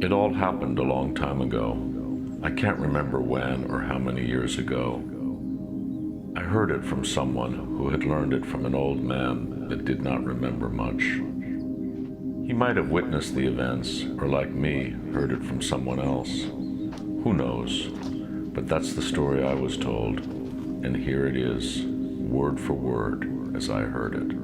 It all happened a long time ago. I can't remember when or how many years ago. I heard it from someone who had learned it from an old man that did not remember much. He might have witnessed the events, or like me, heard it from someone else. Who knows? But that's the story I was told, and here it is, word for word, as I heard it.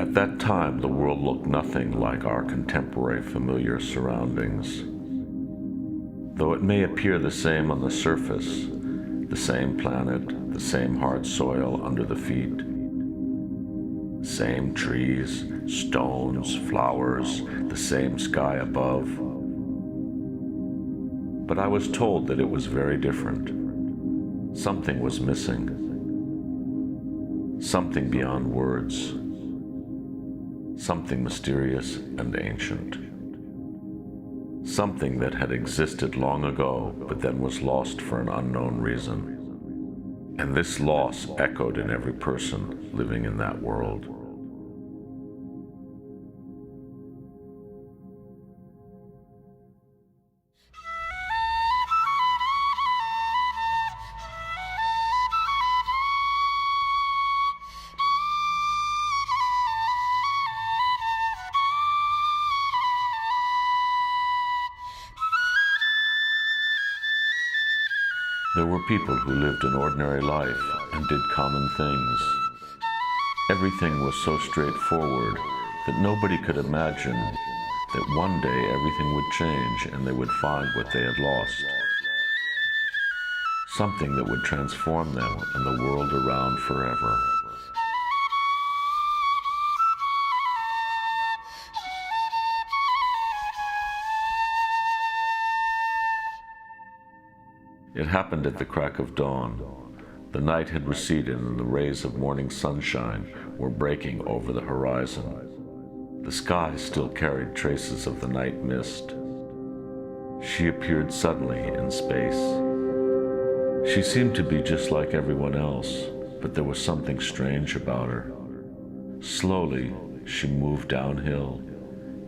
At that time, the world looked nothing like our contemporary familiar surroundings. Though it may appear the same on the surface, the same planet, the same hard soil under the feet, same trees, stones, flowers, the same sky above. But I was told that it was very different. Something was missing. Something beyond words. Something mysterious and ancient. Something that had existed long ago, but then was lost for an unknown reason. And this loss echoed in every person living in that world. There were people who lived an ordinary life and did common things. Everything was so straightforward that nobody could imagine that one day everything would change and they would find what they had lost. Something that would transform them and the world around forever. It happened at the crack of dawn. The night had receded and the rays of morning sunshine were breaking over the horizon. The sky still carried traces of the night mist. She appeared suddenly in space. She seemed to be just like everyone else, but there was something strange about her. Slowly, she moved downhill,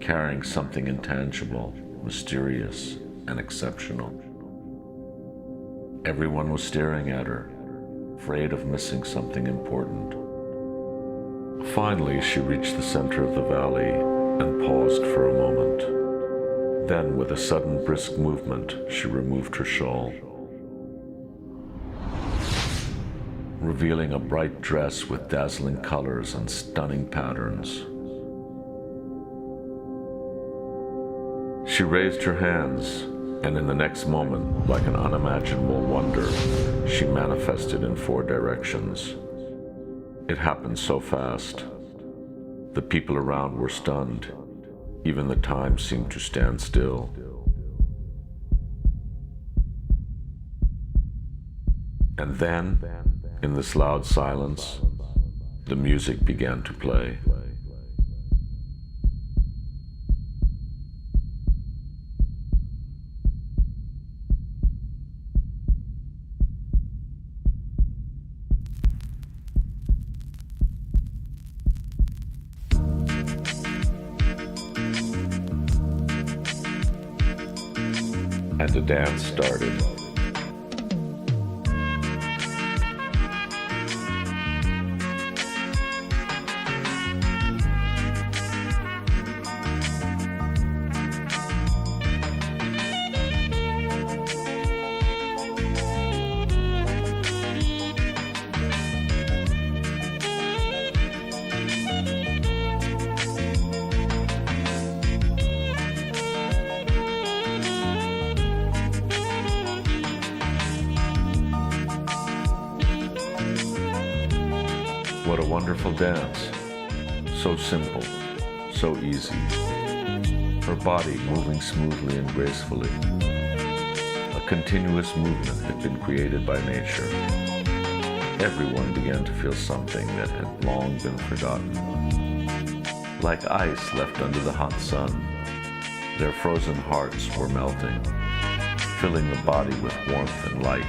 carrying something intangible, mysterious, and exceptional. Everyone was staring at her, afraid of missing something important. Finally, she reached the center of the valley and paused for a moment. Then, with a sudden brisk movement, she removed her shawl, revealing a bright dress with dazzling colors and stunning patterns. She raised her hands, and in the next moment, like an unimaginable wonder, she manifested in 4 directions. It happened so fast. The people around were stunned. Even the time seemed to stand still. And then, in this loud silence, the music began to play. And the dance started. wonderful dance, so simple, so easy. Her body moving smoothly and gracefully. A continuous movement had been created by nature. Everyone began to feel something that had long been forgotten. Like ice left under the hot sun, their frozen hearts were melting, filling the body with warmth and light,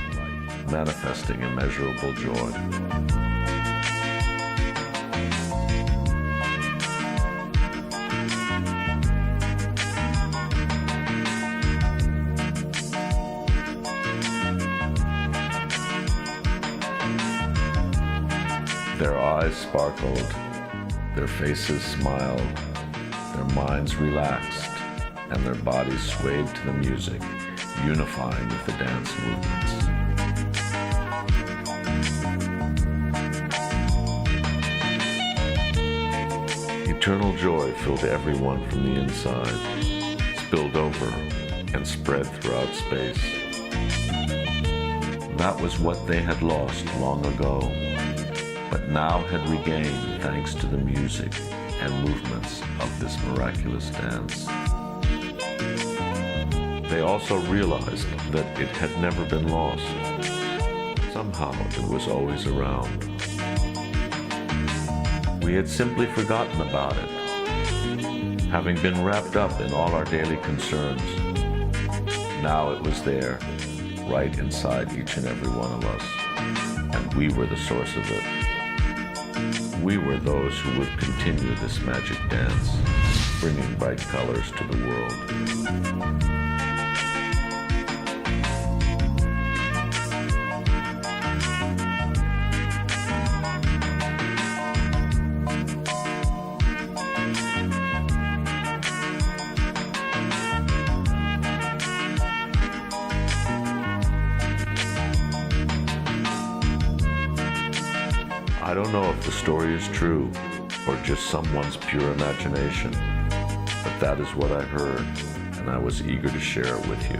manifesting immeasurable joy. Their eyes sparkled, their faces smiled, their minds relaxed, and their bodies swayed to the music, unifying with the dance movements. Eternal joy filled everyone from the inside, spilled over, and spread throughout space. That was what they had lost long ago, but now had regained thanks to the music and movements of this miraculous dance. They also realized that it had never been lost. Somehow it was always around. We had simply forgotten about it, having been wrapped up in all our daily concerns. Now it was there, right inside each and every one of us, and we were the source of it. We were those who would continue this magic dance, bringing bright colors to the world. I don't know if the story is true or just someone's pure imagination, but that is what I heard, and I was eager to share it with you.